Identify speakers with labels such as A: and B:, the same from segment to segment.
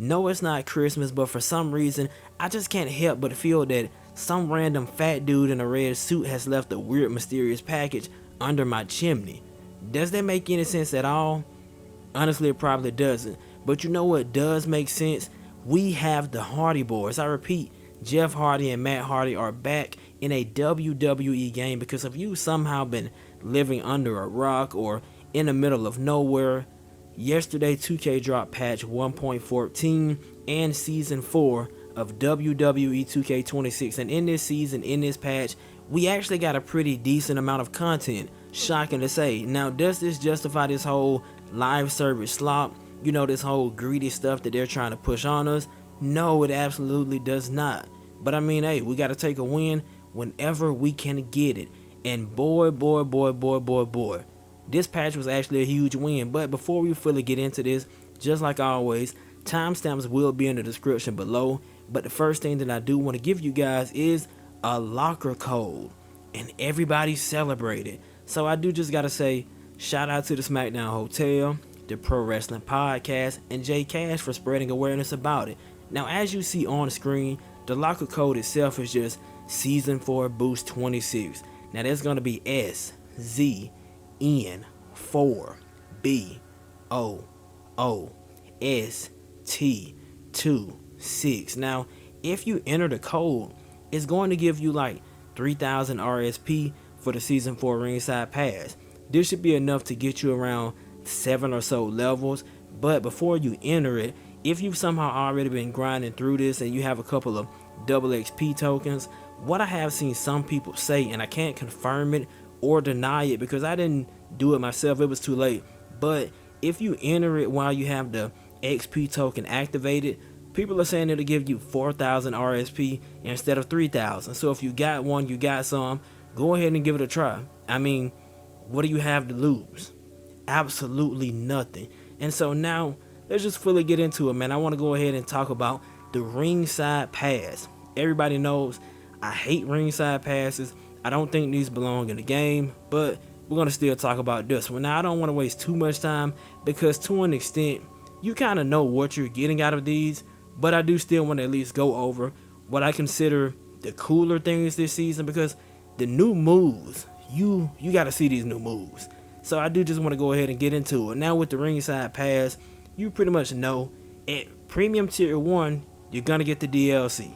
A: No, it's not Christmas, but for some reason, I just can't help but feel that some random fat dude in a red suit has left a weird mysterious package under my chimney. Does that make any sense at all? Honestly, it probably doesn't. But you know what does make sense? We have the Hardy Boyz. I repeat, Jeff Hardy and Matt Hardy are back in a WWE game, because if you somehow been living under a rock or in the middle of nowhere, yesterday 2K dropped patch 1.14 and season 4 of WWE 2K26, and in this season, in this patch, we actually got a pretty decent amount of content, shocking to say. Now, does this justify this whole live service slop, you know, this whole greedy stuff that they're trying to push on us? No, it absolutely does not. But I mean, hey, we got to take a win whenever we can get it. And boy, this patch was actually a huge win. But before we fully get into this, just like always, timestamps will be in the description below. But the first thing that I do want to give you guys is a locker code, and everybody celebrated. So I do just got to say, shout out to the SmackDown Hotel, the Pro Wrestling Podcast, and J Cash for spreading awareness about it. Now, as you see on the screen, the locker code itself is just Season 4 Boost 26. Now, that's going to be SZN4BOOST26. Now, if you enter the code, it's going to give you like 3,000 RSP for the Season 4 Ringside Pass. This should be enough to get you around 7 or so levels. But before you enter it, if you've somehow already been grinding through this and you have a couple of double XP tokens, what I have seen some people say, and I can't confirm it or deny it because I didn't do it myself, it was too late, but if you enter it while you have the XP token activated, people are saying it'll give you 4,000 RSP instead of 3,000. So if you got one, you got some, go ahead and give it a try. I mean, what do you have to lose? Absolutely nothing. And so now, let's just fully get into it, man. I want to go ahead and talk about the Ringside Pass. Everybody knows I hate Ringside Passes. I don't think these belong in the game, but we're going to still talk about this one. Now, I don't want to waste too much time because to an extent, you kind of know what you're getting out of these, but I do still want to at least go over what I consider the cooler things this season, because the new moves, you got to see these new moves. So I do just want to go ahead and get into it. Now with the Ringside Pass, you pretty much know at Premium Tier 1, you're going to get the DLC.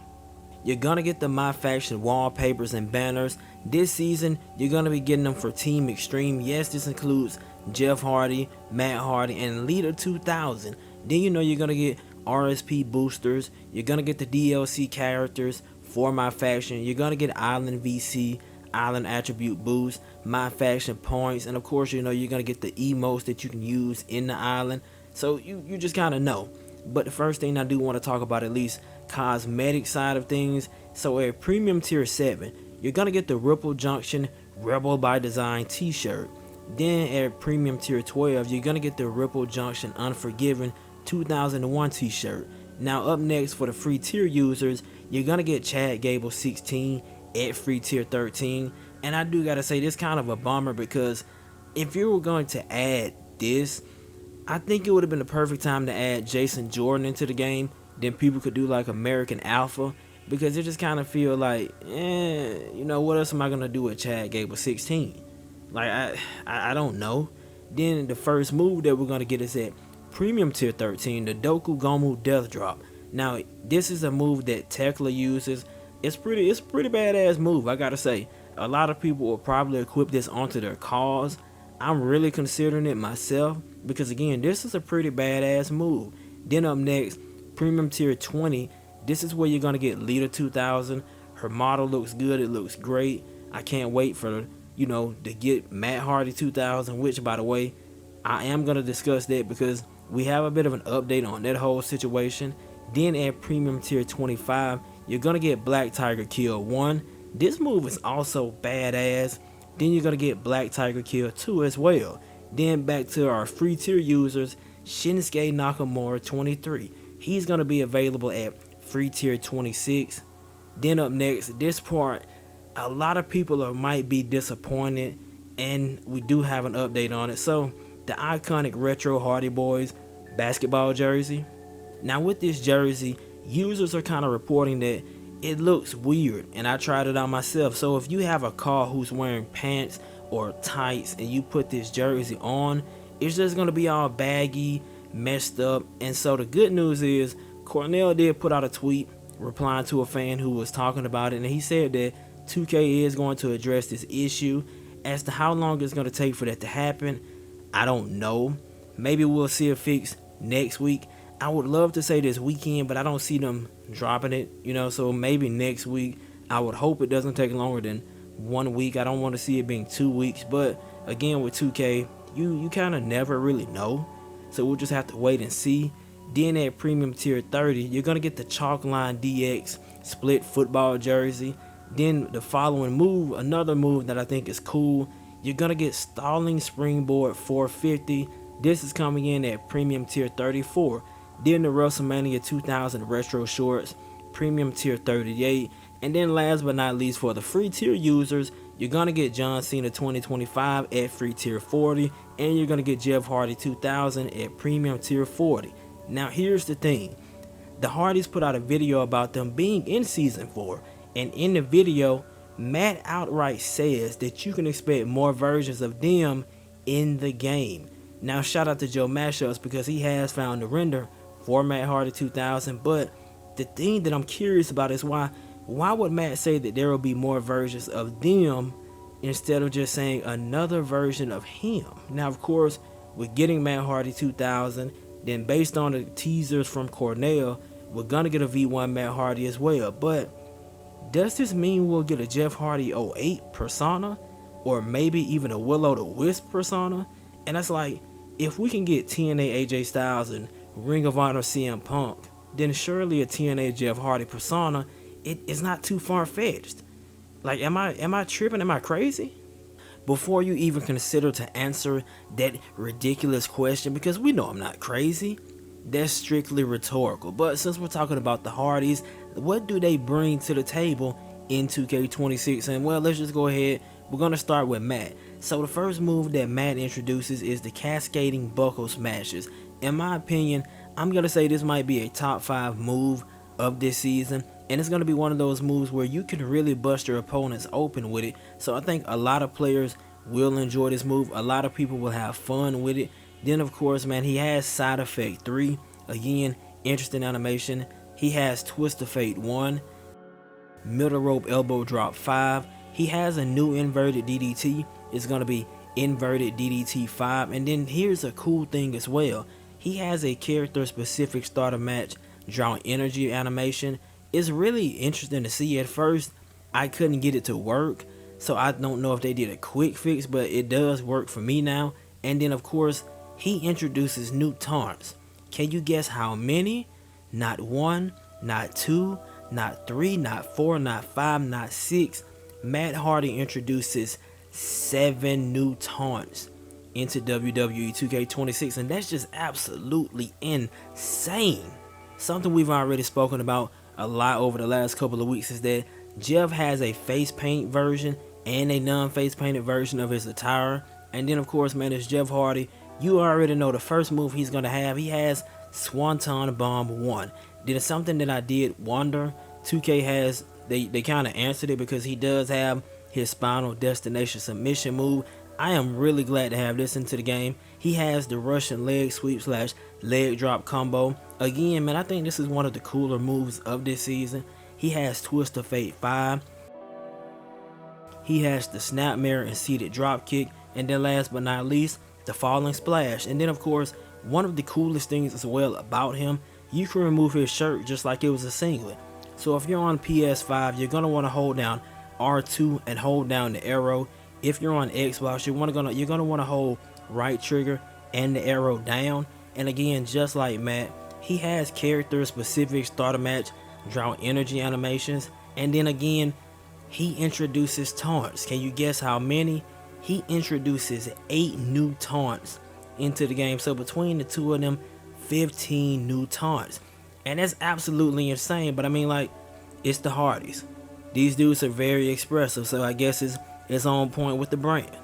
A: You're going to get the MyFaction wallpapers and banners. This season, you're going to be getting them for Team Extreme. Yes, this includes Jeff Hardy, Matt Hardy, and Lita 2000. Then you know you're going to get RSP boosters. You're going to get the DLC characters for MyFaction. You're going to get Island VC, Island Attribute Boost, MyFaction points, and of course, you know, you're going to get the emotes that you can use in the island. So you just kind of know. But the first thing I do want to talk about, at least cosmetic side of things. So at Premium Tier 7, you're going to get the Ripple Junction Rebel by Design t-shirt. Then at Premium Tier 12, you're going to get the Ripple Junction Unforgiven 2001 t-shirt. Now up next for the free tier users, you're going to get Chad Gable 16 at free tier 13. And I do got to say, this kind of a bummer, because if you were going to add this, I think it would have been the perfect time to add Jason Jordan into the game. Then people could do like American Alpha, because it just kind of feel like, you know, what else am I going to do with Chad Gable 16? Like, I don't know. Then the first move that we're going to get is at Premium Tier 13, the Doku Gomu Death Drop. Now, this is a move that Tekla uses. It's pretty badass move, I got to say. A lot of people will probably equip this onto their cars. I'm really considering it myself, because again, this is a pretty badass move. Then up next, Premium Tier 20, this is where you're going to get Lita 2000. Her model looks good, it looks great. I can't wait for, you know, to get Matt Hardy 2000, which by the way, I am going to discuss that because we have a bit of an update on that whole situation. Then at Premium Tier 25, you're going to get Black Tiger Kill 1. This move is also badass. Then you're going to get Black Tiger Kill 2 as well. Then back to our free tier users, Shinsuke Nakamura 23. He's going to be available at free tier 26. Then up next, this part, a lot of people might be disappointed, and we do have an update on it. So the iconic retro Hardy Boyz basketball jersey, Now with this jersey, users are kind of reporting that it looks weird, and I tried it on myself. So if you have a car who's wearing pants or tights and you put this jersey on, it's just going to be all baggy, messed up. And so the good news is Cornell did put out a tweet replying to a fan who was talking about it, and he said that 2K is going to address this issue. As to how long it's going to take for that to happen, I don't know. Maybe we'll see a fix next week. I would love to say this weekend, but I don't see them dropping it, so maybe next week. I would hope it doesn't take longer than 1 week. I don't want to see it being 2 weeks, but again, with 2K, you kind of never really know, so we'll just have to wait and see. Then at premium tier 30, you're going to get the Chalkline DX split football jersey. Then the following move, another move that I think is cool, you're going to get Stalling Springboard 450. This is coming in at premium tier 34. Then the WrestleMania 2000 retro shorts, premium tier 38. And then last but not least, for the free tier users, you're going to get John Cena 2025 at free tier 40. And you're going to get Jeff Hardy 2000 at premium tier 40. Now here's the thing. The Hardys put out a video about them being in season 4. And in the video, Matt outright says that you can expect more versions of them in the game. Now shout out to Joe Mashups because he has found the render for Matt Hardy 2000. But the thing that I'm curious about is why would Matt say that there will be more versions of them instead of just saying another version of him? Now of course, we're getting Matt Hardy 2000. Then based on the teasers from Cornell, we're gonna get a V1 Matt Hardy as well. But does this mean we'll get a Jeff Hardy 08 persona? Or maybe even a Will-O-the-Wisp persona? And that's like, if we can get TNA AJ Styles and Ring of Honor CM Punk, then surely a TNA Jeff Hardy persona, it is not too far-fetched. Like, am I tripping? Am I crazy? Before you even consider to answer that ridiculous question, because we know I'm not crazy, that's strictly rhetorical. But since we're talking about the Hardys, what do they bring to the table in 2K26? And well, let's just go ahead. We're going to start with Matt. So the first move that Matt introduces is the cascading buckle smashes. In my opinion, I'm going to say this might be a top 5 move of this season. And it's going to be one of those moves where you can really bust your opponents open with it. So I think a lot of players will enjoy this move. A lot of people will have fun with it. Then of course, man, he has Side Effect 3. Again, interesting animation. He has Twist of Fate 1. Middle Rope Elbow Drop 5. He has a new inverted DDT. It's going to be inverted DDT 5. And then here's a cool thing as well. He has a character specific starter match draw energy animation. It's really interesting to see. At first, I couldn't get it to work. So I don't know if they did a quick fix, but it does work for me now. And then of course, he introduces new taunts. Can you guess how many? Not 1, not 2, not 3, not 4, not 5, not 6. Matt Hardy introduces 7 new taunts into WWE 2K26, and that's just absolutely insane. Something we've already spoken about a lot over the last couple of weeks is that Jeff has a face paint version and a non-face painted version of his attire. And then of course, man, it's Jeff Hardy. You already know the first move he's going to have. He has Swanton Bomb 1. Then it's something that I did wonder. 2K has, they kind of answered it because he does have his Spinal Destination submission move. I am really glad to have this into the game. He has the Russian leg sweep / leg drop combo. Again, man, I think this is one of the cooler moves of this season. He has Twist of Fate 5. He has the Snapmare and seated drop kick. And then last but not least, the Falling Splash. And then of course, one of the coolest things as well about him, you can remove his shirt just like it was a singlet. So if you're on PS5, you're going to want to hold down R2 and hold down the arrow. If you're on Xbox, you're gonna want to hold right trigger and the arrow down. And again, just like Matt, he has character specific starter match draw energy animations. And then again, he introduces taunts. Can you guess how many? He introduces 8 new taunts into the game. So between the two of them, 15 new taunts. And that's absolutely insane. But I mean, like, it's the Hardys. These dudes are very expressive, so I guess it's on point with the brand.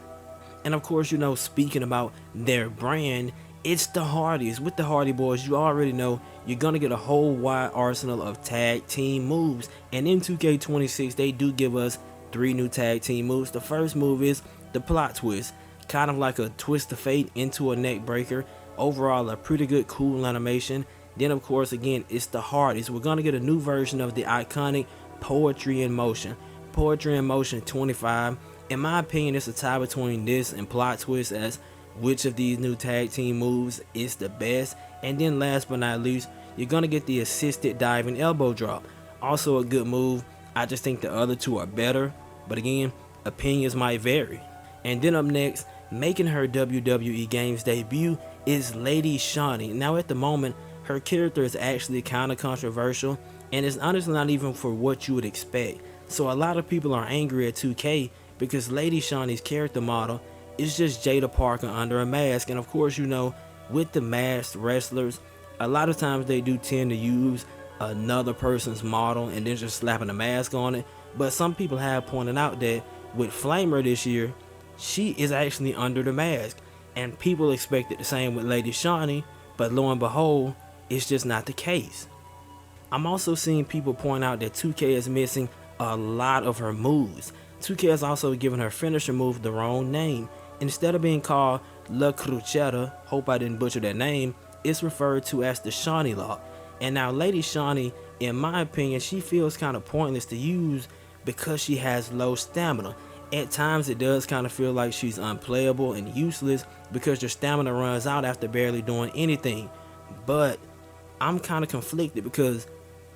A: And of course, you know, speaking about their brand, It's the Hardys. With the Hardy Boyz, you already know you're going to get a whole wide arsenal of tag team moves. And in 2K26, they do give us 3 new tag team moves. The first move is the plot twist, kind of like a twist of fate into a neck breaker. Overall, a pretty good, cool animation. Then, of course, again, it's the Hardys. We're going to get a new version of the iconic Poetry in Motion. Poetry in Motion 25. In my opinion, it's a tie between this and plot twist as which of these new tag team moves is the best. And then last but not least, you're going to get the assisted diving elbow drop. Also a good move. I just think the other two are better. But again, opinions might vary. And then up next, making her WWE Games debut is Lady Shani. Now at the moment, her character is actually kind of controversial. And it's honestly not even for what you would expect. So a lot of people are angry at 2K because Lady Shani's character model is just Jada Parker under a mask. And of course, you know, with the masked wrestlers, a lot of times they do tend to use another person's model and then just slapping a mask on it. But some people have pointed out that with Flamer this year, she is actually under the mask. And people expected the same with Lady Shani, but lo and behold, it's just not the case. I'm also seeing people point out that 2K is missing a lot of her moves. 2K has also given her finisher move the wrong name. Instead of being called La Crucetta, hope I didn't butcher that name, it's referred to as the Shani lock. And now Lady Shani, in my opinion, she feels kind of pointless to use because she has low stamina. At times it does kind of feel like she's unplayable and useless because your stamina runs out after barely doing anything. But I'm kind of conflicted because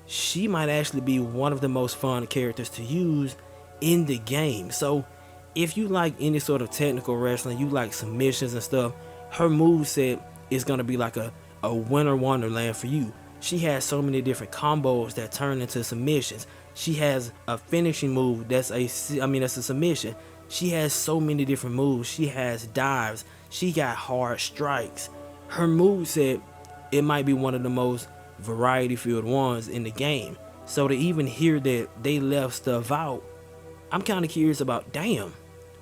A: she might actually be one of the most fun characters to use in the game. So if you like any sort of technical wrestling, you like submissions and stuff, her moveset is going to be like a winter wonderland for you. She has so many different combos that turn into submissions. She has a finishing move that's a submission. She has so many different moves. She has dives. She got hard strikes. Her moveset, it might be one of the most variety filled ones in the game. So to even hear that they left stuff out, I'm kind of curious about, damn,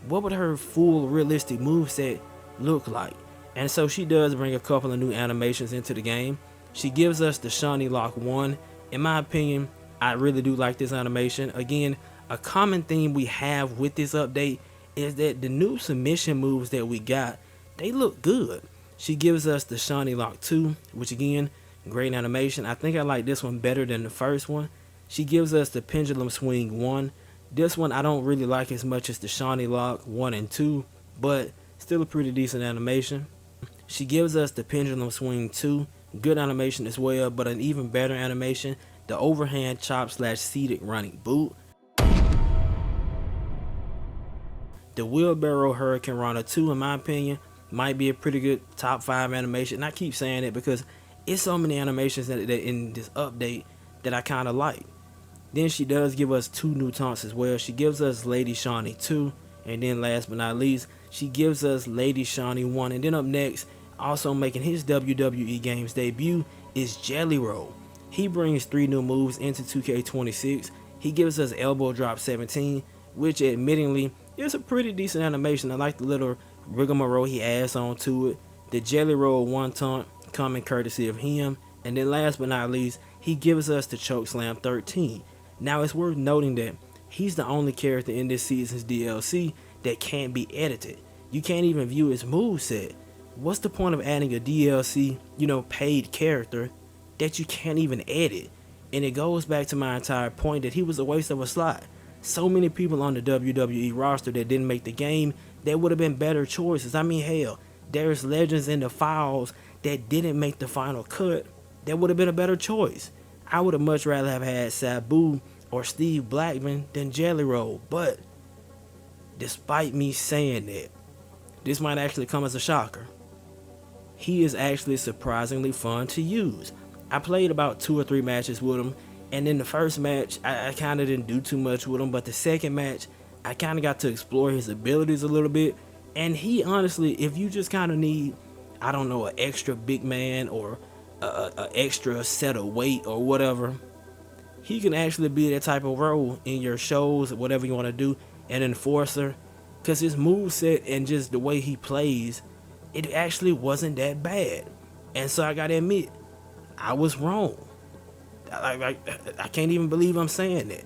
A: what would her full realistic moveset look like? And so she does bring a couple of new animations into the game. She gives us the Shani Lock 1. In my opinion, I really do like this animation. Again, a common theme we have with this update is that the new submission moves that we got, they look good. She gives us the Shani Lock 2, which again, great animation. I think I like this one better than the first one. She gives us the Pendulum Swing 1. This one I don't really like as much as the Shani Lock 1 and 2, but still a pretty decent animation. She gives us the Pendulum Swing 2, good animation as well, but an even better animation, the overhand chop / seated running boot. The Wheelbarrow Hurricane Runner 2, in my opinion, might be a pretty good top 5 animation. And I keep saying it because it's so many animations that in this update that I kind of like. Then she does give us 2 new taunts as well. She gives us Lady Shani 2, and then last but not least, she gives us Lady Shani 1. And then up next, also making his WWE Games debut, is Jelly Roll. He brings 3 new moves into 2K26. He gives us Elbow Drop 17, which admittingly is a pretty decent animation. I like the little rigmarole he adds on to it. The Jelly Roll 1 taunt coming courtesy of him. And then last but not least, he gives us the Chokeslam 13. Now it's worth noting that he's the only character in this season's DLC that can't be edited. You can't even view his moveset. What's the point of adding a DLC, paid character that you can't even edit? And it goes back to my entire point that he was a waste of a slot. So many people on the WWE roster that didn't make the game, that would have been better choices. I mean, hell, there's legends in the files that didn't make the final cut that would have been a better choice. I would have much rather have had Sabu or Steve Blackman than Jelly Roll. But despite me saying that, this might actually come as a shocker. He is actually surprisingly fun to use. I played about 2 or 3 matches with him, and in the first match, I kind of didn't do too much with him, but the second match, I kind of got to explore his abilities a little bit, and he honestly, if you just kind of need, I don't know, an extra big man or an extra set of weight or whatever, he can actually be that type of role in your shows or whatever you want to do, an enforcer, because his moveset and just the way he plays, it actually wasn't that bad. And so I gotta admit, I was wrong. I can't even believe I'm saying that.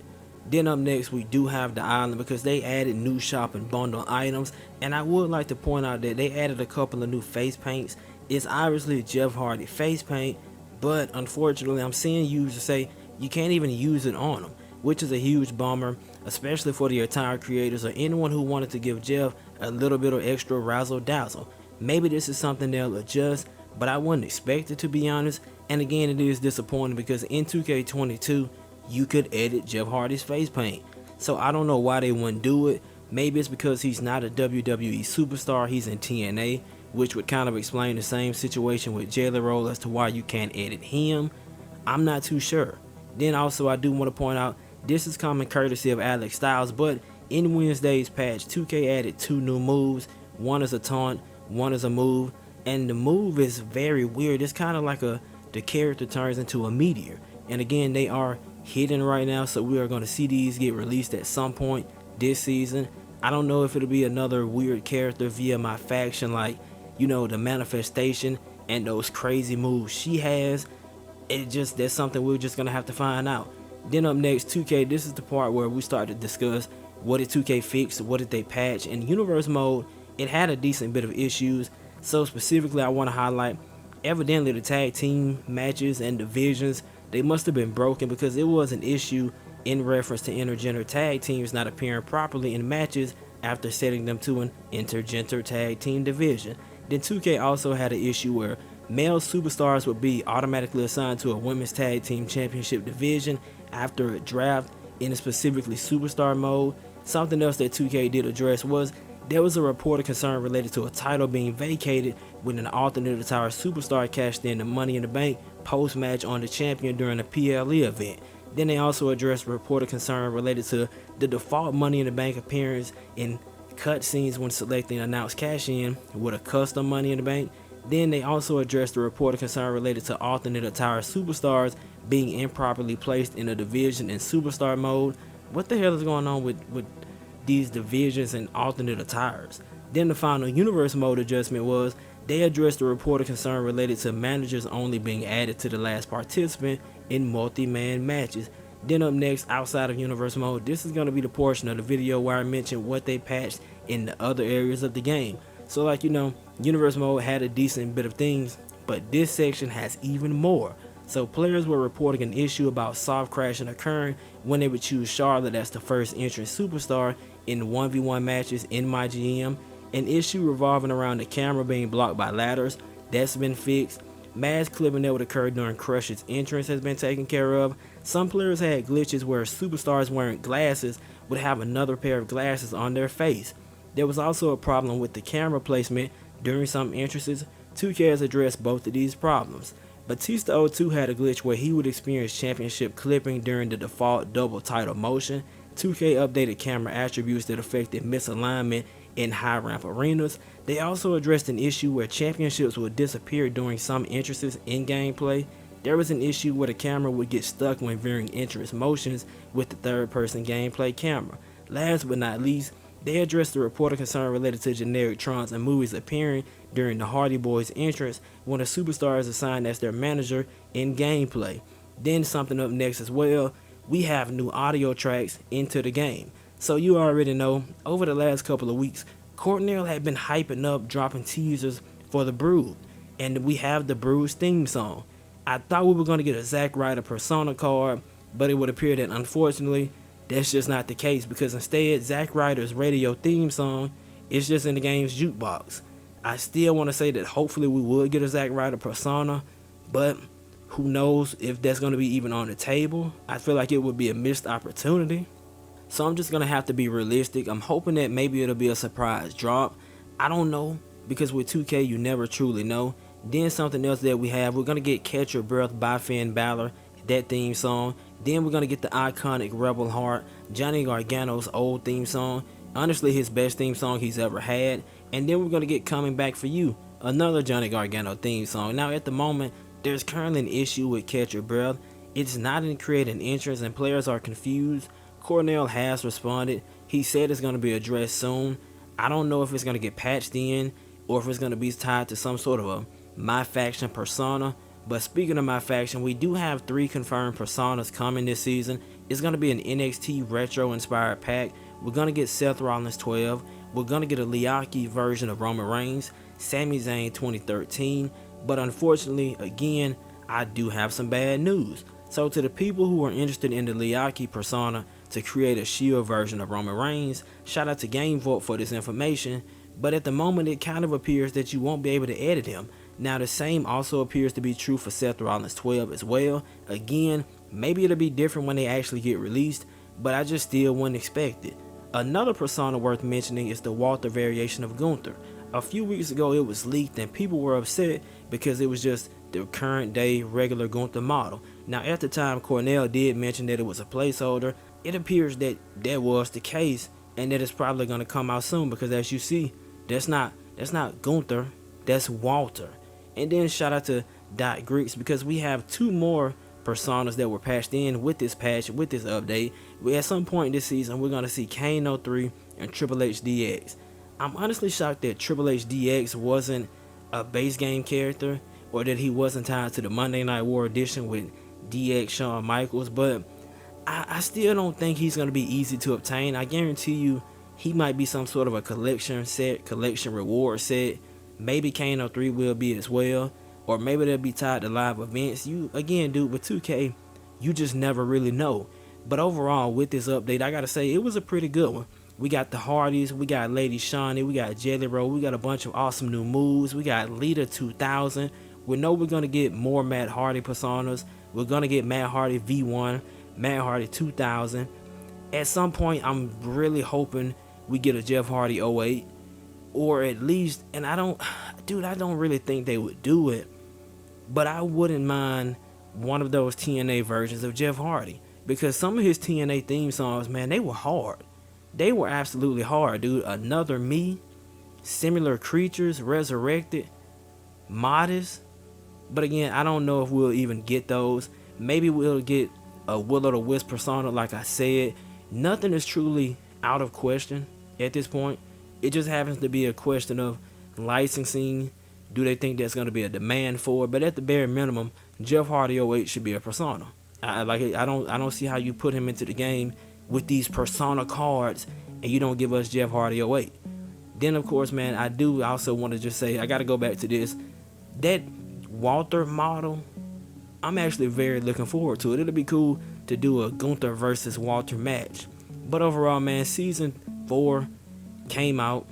A: Then up next, we do have the island because they added new shop and bundle items. And I would like to point out that they added a couple of new face paints. It's obviously Jeff Hardy face paint, but unfortunately, I'm seeing users say you can't even use it on them, which is a huge bummer, especially for the attire creators or anyone who wanted to give Jeff a little bit of extra razzle dazzle. Maybe this is something they'll adjust, but I wouldn't expect it, to be honest. And again, it is disappointing because in 2K22, you could edit Jeff Hardy's face paint. So I don't know why they wouldn't do it. Maybe it's because he's not a WWE superstar, he's in TNA, which would kind of explain the same situation with Jelly Roll as to why you can't edit him. I'm not too sure. Then also I do want to point out, this is common courtesy of Alex Styles, but in Wednesday's patch, 2K added 2 new moves. One is a taunt, one is a move, and the move is very weird. It's kind of like the character turns into a meteor. And again, they are hidden right now, so we are going to see these get released at some point this season. I don't know if it'll be another weird character via MyFaction, like, you know, the manifestation and those crazy moves she has. That's something we're just going to have to find out. Then up next, 2K, this is the part where we start to discuss what did 2K fix, what did they patch. In universe mode, it had a decent bit of issues. So specifically, I want to highlight, evidently the tag team matches and divisions, they must have been broken because it was an issue in reference to intergender tag teams not appearing properly in matches after setting them to an intergender tag team division. Then 2K also had an issue where male superstars would be automatically assigned to a women's tag team championship division after a draft in specifically superstar mode. Something else that 2K did address was there was a reported concern related to a title being vacated when an alternate attire superstar cashed in the Money in the Bank post-match on the champion during a PLE event. Then they also addressed reported concern related to the default Money in the Bank appearance in cutscenes when selecting announced cash-in with a custom Money in the Bank. Then they also addressed the reported concern related to alternate attire superstars being improperly placed in a division in superstar mode. What the hell is going on with these divisions and alternate attires? Then the final universe mode adjustment was they addressed the reported concern related to managers only being added to the last participant in multi-man matches. Then up next, outside of universe mode, this is going to be the portion of the video where I mentioned what they patched in the other areas of the game. So like, you know, universe mode had a decent bit of things, but this section has even more. So players were reporting an issue about soft crashing occurring when they would choose Charlotte as the first entrant superstar in 1v1 matches in MyGM. An issue revolving around the camera being blocked by ladders, that's been fixed. Mass clipping that would occur during Crush's entrance has been taken care of. Some players had glitches where superstars wearing glasses would have another pair of glasses on their face. There was also a problem with the camera placement during some entrances. 2K has addressed both of these problems. Batista 02 had a glitch where he would experience championship clipping during the default double title motion. 2K updated camera attributes that affected misalignment in high ramp arenas. They also addressed an issue where championships would disappear during some entrances in gameplay. There was an issue where the camera would get stuck when viewing entrance motions with the third person gameplay camera. Last but not least, they addressed the reported concern related to generic trons and movies appearing during the Hardy Boyz entrance when a superstar is assigned as their manager in gameplay. Then something up next as well, we have new audio tracks into the game. So you already know, over the last couple of weeks, Cornell had been hyping up dropping teasers for The Brood, and we have The Brood's theme song. I thought we were going to get a Zack Ryder Persona card, but it would appear that unfortunately that's just not the case, because instead Zack Ryder's radio theme song is just in the game's jukebox. I still want to say that hopefully we would get a Zack Ryder Persona, but who knows if that's going to be even on the table. I feel like it would be a missed opportunity. So I'm just going to have to be realistic. I'm hoping that maybe it'll be a surprise drop. I don't know, because with 2K you never truly know. Then something else that we have, we're going to get Catch Your Breath by Finn Balor, that theme song. Then we're going to get the iconic Rebel Heart, Johnny Gargano's old theme song. Honestly, his best theme song he's ever had. And then we're going to get Coming Back For You, another Johnny Gargano theme song. Now at the moment, there's currently an issue with Catch Your Breath. It's not in creating entrance and players are confused. Cornell has responded. He said it's going to be addressed soon. I don't know if it's going to get patched in. or if it's going to be tied to some sort of a MyFaction persona. But speaking of MyFaction, we do have 3 confirmed personas coming this season. It's going to be an NXT retro inspired pack. We're going to get Seth Rollins 12. We're going to get a Liaki version of Roman Reigns, Sami Zayn 2013. But unfortunately, again, I do have some bad news. So to the people who are interested in the Liaki persona to create a Shield version of Roman Reigns, shout out to Game Vault for this information. But at the moment, it kind of appears that you won't be able to edit him. Now the same also appears to be true for Seth Rollins 12 as well. Again, maybe it'll be different when they actually get released, but I just still wouldn't expect it. Another persona worth mentioning is the Walter variation of Gunther. A few weeks ago it was leaked and people were upset because it was just the current day regular Gunther model. Now at the time, Cornell did mention that it was a placeholder. It appears that that was the case and that it's probably going to come out soon, because as you see, that's not Gunther, that's Walter. And then shout out to Dot Greeks, because we have 2 more personas that were patched in with this patch, with this update. At some point this season, we're going to see Kane 03 and Triple H DX. I'm honestly shocked that Triple H DX wasn't a base game character, or that he wasn't tied to the Monday Night War edition with DX Shawn Michaels, but I still don't think he's going to be easy to obtain. I guarantee you he might be some sort of a collection set, collection reward set. Maybe Kane 03 will be as well, or maybe they'll be tied to live events. You, again, dude, with 2K, you just never really know. But overall, with this update, I gotta say, it was a pretty good one. We got the Hardys, we got Lady Shani, we got Jelly Roll, we got a bunch of awesome new moves, we got Lita 2000. We know we're gonna get more Matt Hardy personas. We're gonna get Matt Hardy V1, Matt Hardy 2000. At some point, I'm really hoping we get a Jeff Hardy 08. Or at least, and I don't really think they would do it, but I wouldn't mind one of those TNA versions of Jeff Hardy, because some of his TNA theme songs, man, they were hard. They were absolutely hard, dude. Another Me, Similar Creatures, Resurrected, Modest. But again, I don't know if we'll even get those. Maybe we'll get a Will-O-the-Wisp persona, like I said. Nothing is truly out of question at this point. It just happens to be a question of licensing. Do they think there's going to be a demand for it? But at the bare minimum, Jeff Hardy 08 should be a persona. I don't see how you put him into the game with these persona cards and you don't give us Jeff Hardy 08. Then of course, man, I do also want to just say, I got to go back to this. That Walter model, I'm actually very looking forward to it. It'll be cool to do a Gunther versus Walter match. But overall, man, season 4 came out,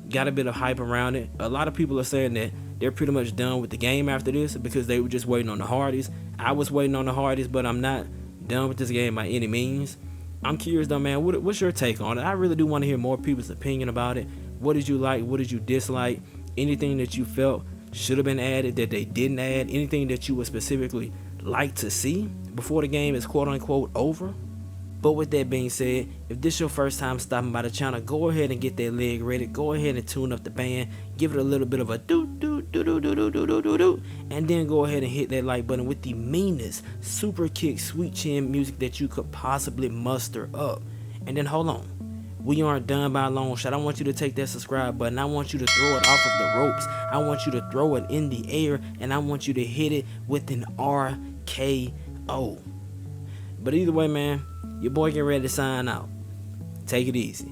A: got a bit of hype around it. A lot of people are saying that they're pretty much done with the game after this because they were just waiting on the Hardys. I was waiting on the Hardys, but I'm not done with this game by any means. I'm curious though, man, what's your take on it? I really do want to hear more people's opinion about it. What did you like? What did you dislike? Anything that you felt should have been added that they didn't add? Anything that you would specifically like to see before the game is quote unquote over? But with that being said, if this is your first time stopping by the channel, go ahead and get that leg ready. Go ahead and tune up the band. Give it a little bit of a do, and then go ahead and hit that like button with the meanest super kick sweet chin music that you could possibly muster up. And then hold on, we aren't done by a long shot. I want you to take that subscribe button. I want you to throw it off of the ropes. I want you to throw it in the air, and I want you to hit it with an RKO. But either way, man, your boy getting ready to sign out. Take it easy.